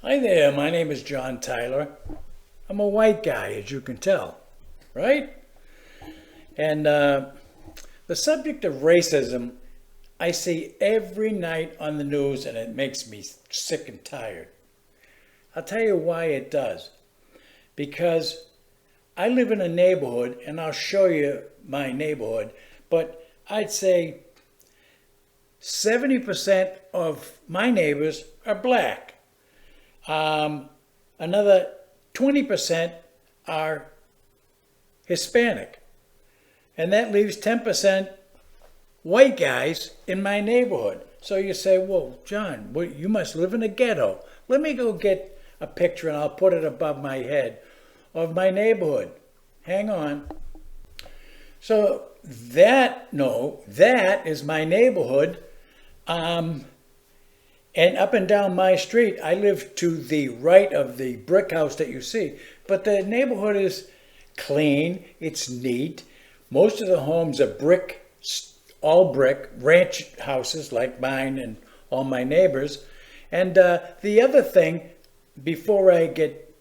Hi there, my name is John Tyler. I'm a white guy, as you can tell, right? And the subject of racism I see every night on the news, and it makes me sick and tired. I'll tell you why it does. Because I live in a neighborhood, and I'll show you my neighborhood, but I'd say 70% of my neighbors are black. Another 20% are Hispanic. And that leaves 10% white guys in my neighborhood. So you say, well, John, you must live in a ghetto. Let me go get a picture and I'll put it above my head of my neighborhood. Hang on. So that is my neighborhood. And up and down my street, I live to the right of the brick house that you see. But the neighborhood is clean, it's neat. Most of the homes are brick, all brick, ranch houses like mine and all my neighbors. And the other thing, before I get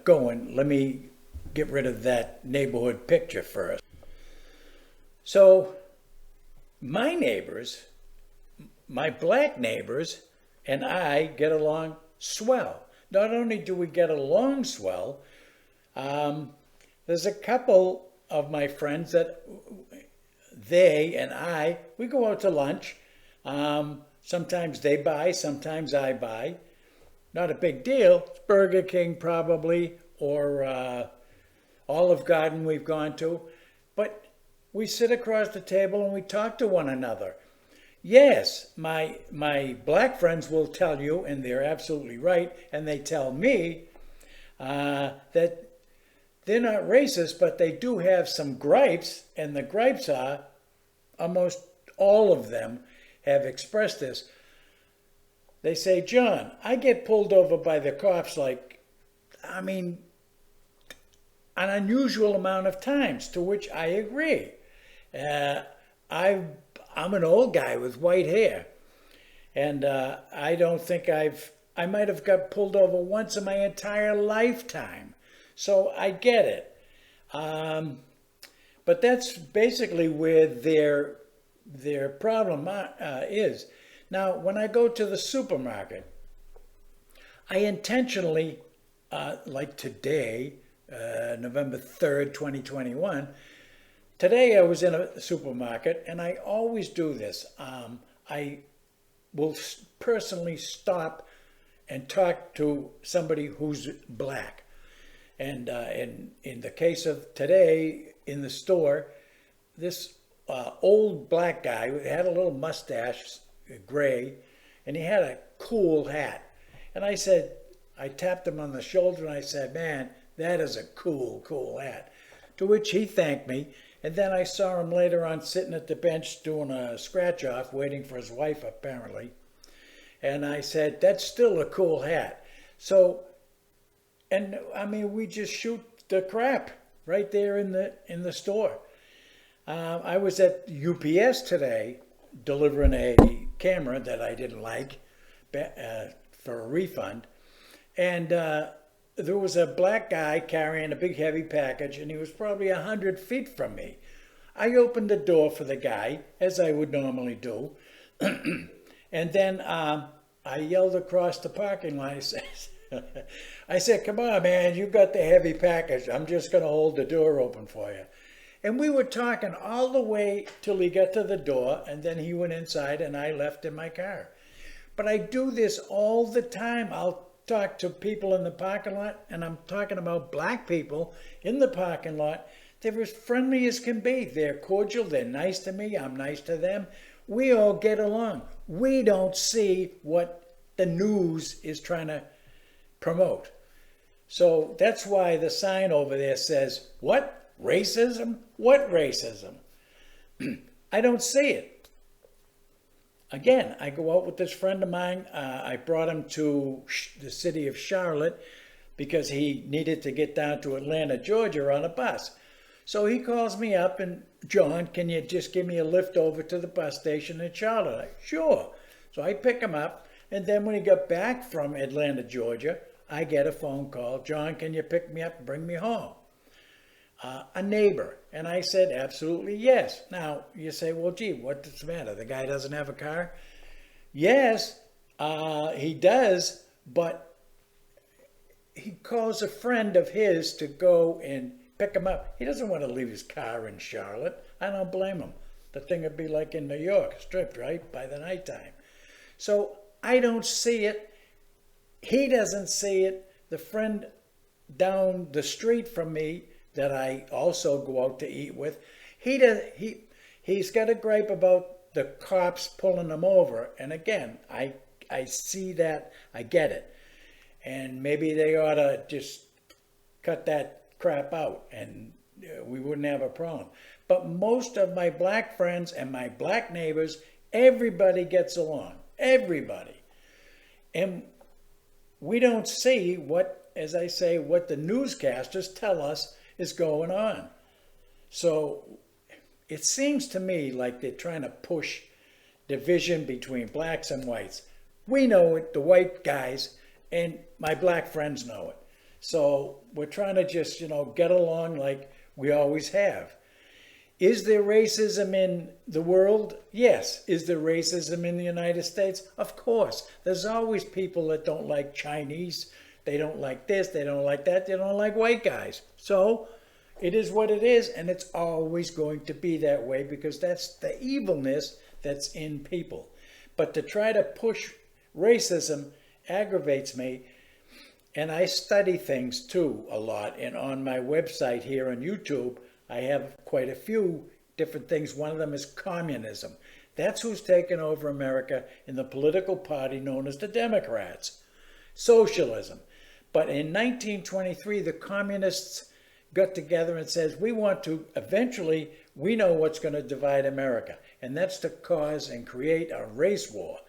going, let me get rid of that neighborhood picture first. So my neighbors, my black neighbors, and I get along swell. Not only do we get along swell, there's a couple of my friends that they and I, we go out to lunch. Sometimes they buy, sometimes I buy. Not a big deal. It's Burger King probably, or Olive Garden we've gone to. But we sit across the table and we talk to one another. Yes, my black friends will tell you, and they're absolutely right, and they tell me that they're not racist, but they do have some gripes, and the gripes are, almost all of them have expressed this. They say, John, I get pulled over by the cops an unusual amount of times, to which I agree. I'm an old guy with white hair, and I don't think I might have got pulled over once in my entire lifetime. So I get it. But that's basically where their problem is. Now, when I go to the supermarket, I intentionally, like today, November 3rd, 2021, today I was in a supermarket, and I always do this. I will personally stop and talk to somebody who's black. And in the case of today in the store, this old black guy had a little mustache, gray, and he had a cool hat. And I tapped him on the shoulder and I said, man, that is a cool hat. To which he thanked me. And then I saw him later on sitting at the bench doing a scratch off, waiting for his wife apparently. And I said, that's still a cool hat. So, and we just shoot the crap right there in the store. I was at UPS today delivering a camera that I didn't like for a refund. And there was a black guy carrying a big heavy package, and he was probably 100 feet from me. I opened the door for the guy, as I would normally do. And then I yelled across the parking lot. I said, come on, man, you got the heavy package. I'm just going to hold the door open for you. And we were talking all the way till he got to the door, and then he went inside and I left in my car. But I do this all the time. I'll talk to people in the parking lot, and I'm talking about black people in the parking lot. They're as friendly as can be. They're cordial. They're nice to me. I'm nice to them. We all get along. We don't see what the news is trying to promote. So that's why the sign over there says, what? Racism? What racism? I don't see it. Again, I go out with this friend of mine. I brought him to the city of Charlotte because he needed to get down to Atlanta, Georgia on a bus. So he calls me up and, John, can you just give me a lift over to the bus station in Charlotte? Sure. So I pick him up. And then when he got back from Atlanta, Georgia, I get a phone call. John, can you pick me up and bring me home? A neighbor. And I said, absolutely yes. Now, you say, well, gee, what's the matter? The guy doesn't have a car? Yes, he does, but he calls a friend of his to go and pick him up. He doesn't want to leave his car in Charlotte. I don't blame him. The thing would be like in New York, stripped, right, by the nighttime. So I don't see it. He doesn't see it. The friend down the street from me that I also go out to eat with, he's got a gripe about the cops pulling him over. And again, I see that, I get it. And maybe they ought to just cut that crap out and we wouldn't have a problem. But most of my black friends and my black neighbors, everybody gets along. Everybody. And we don't see what, as I say, what the newscasters tell us is going on. So it seems to me like they're trying to push division between blacks and whites. We know it, the white guys, and my black friends know it. So we're trying to just, get along like we always have. Is there racism in the world? Yes. Is there racism in the United States? Of course. There's always people that don't like Chinese. They don't like this. They don't like that. They don't like white guys. So it is what it is, and it's always going to be that way because that's the evilness that's in people. But to try to push racism aggravates me. And I study things too a lot. And on my website here on YouTube, I have quite a few different things. One of them is communism. That's who's taken over America in the political party known as the Democrats. Socialism. But in 1923, the communists got together and says, we want to, eventually, we know what's going to divide America. And that's to cause and create a race war.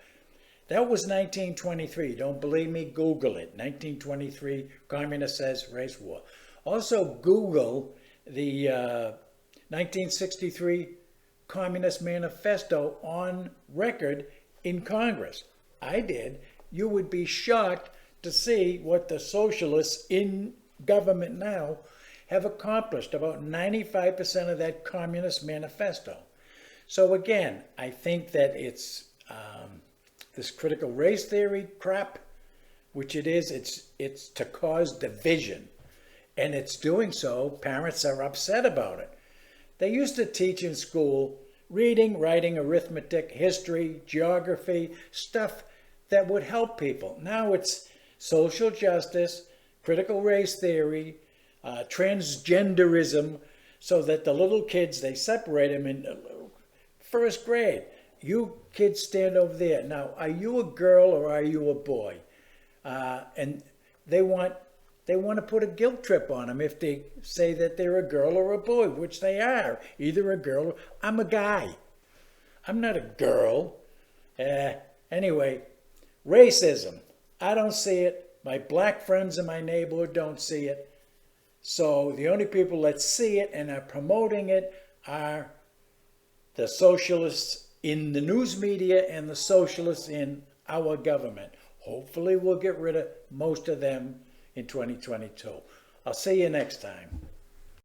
That was 1923. Don't believe me? Google it. 1923, communist says race war. Also Google the 1963 Communist Manifesto on record in Congress. I did. You would be shocked to see what the socialists in government now have accomplished. About 95% of that Communist Manifesto. So again, I think that it's this critical race theory crap, which it is, it's to cause division. And it's doing so. Parents are upset about it. They used to teach in school reading, writing, arithmetic, history, geography, stuff that would help people. Now it's social justice, critical race theory, transgenderism, so that the little kids, they separate them in first grade. You kids stand over there. Now, are you a girl or are you a boy? And they want to put a guilt trip on them if they say that they're a girl or a boy, which they are. Either a girl or... I'm a guy. I'm not a girl. Anyway, racism. I don't see it. My black friends in my neighborhood don't see it. So the only people that see it and are promoting it are the socialists in the news media and the socialists in our government. Hopefully we'll get rid of most of them in 2022. I'll see you next time.